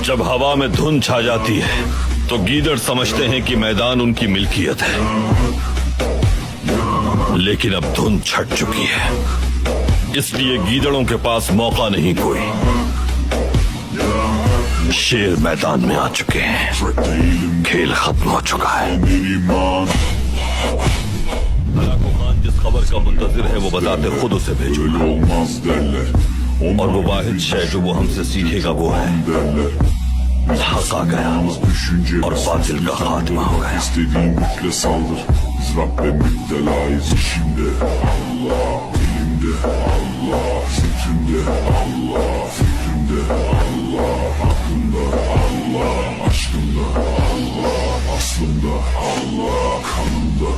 जब हवा में धुंध छा जाती है तो गीदड़ समझते हैं कि मैदान उनकी मिल्कियत है, लेकिन अब धुंध छट चुकी है, इसलिए गीदड़ों के पास मौका नहीं कोई। शेर मैदान में आ चुके हैं, खेल खत्म हो चुका है। हलाको खान जिस खबर का मुंतजिर है वो बताते खुद उसे भेजो, और वो वाहिद शय जो वो हमसे सीखेगा वो है हक आ गया और बातिल का खात्मा हो गया। İstediğin güçle saldır. Biz Rabbe müptelayız işinde. Allah elimde, Allah fikrimde, Allah fikrimde, Allah aklımda, Allah aşkımda, Allah aslımda, Allah kanımda.